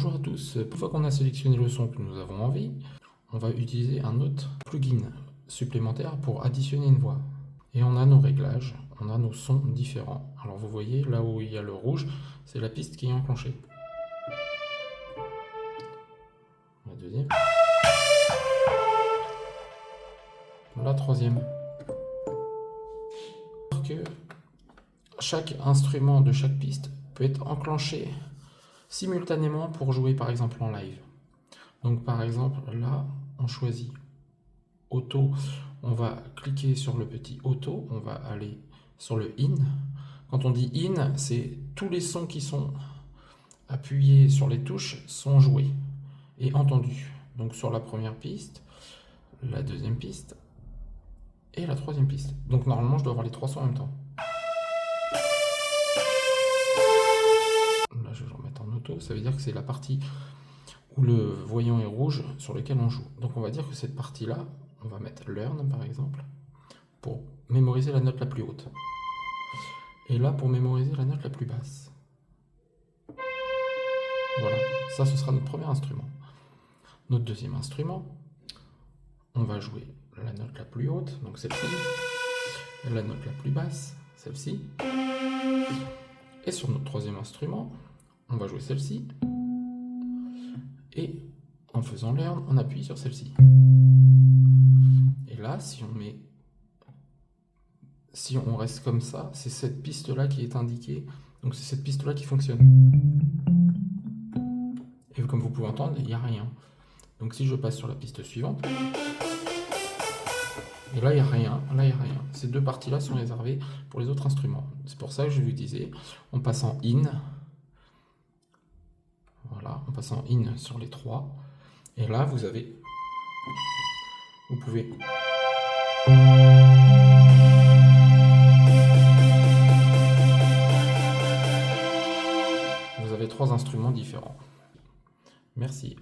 Bonjour à tous, une fois qu'on a sélectionné le son que nous avons envie, on va utiliser un autre plugin supplémentaire pour additionner une voix. Et on a nos réglages, on a nos sons différents. Alors vous voyez, là où il y a le rouge, c'est la piste qui est enclenchée. La deuxième. La troisième. Que chaque instrument de chaque piste peut être enclenché simultanément pour jouer par exemple en live. Donc par exemple là on choisit auto, on va cliquer sur le petit auto, on va aller sur le in. Quand on dit in, c'est tous les sons qui sont appuyés sur les touches sont joués et entendus. Donc sur la première piste, la deuxième piste et la troisième piste. Donc normalement je dois avoir les trois sons en même temps. Là je vais le remettre en auto, ça veut dire que c'est la partie où le voyant est rouge sur lequel on joue. Donc on va dire que cette partie là, on va mettre learn par exemple, pour mémoriser la note la plus haute. Et là pour mémoriser la note la plus basse. Voilà, ça ce sera notre premier instrument. Notre deuxième instrument, on va jouer la note la plus haute, donc celle-ci, la note la plus basse, celle-ci. Et sur notre troisième instrument, on va jouer celle-ci. Et en faisant learn, on appuie sur celle-ci. Et là, si on reste comme ça, c'est cette piste-là qui est indiquée. Donc c'est cette piste-là qui fonctionne. Et comme vous pouvez entendre, il n'y a rien. Donc si je passe sur la piste suivante, et là il n'y a rien, là il n'y a rien. Ces deux parties-là sont réservées pour les autres instruments. C'est pour ça que je vous disais, on passe en in. Voilà, on passe en in sur les trois. Et là vous pouvez vous avez trois instruments différents. Merci.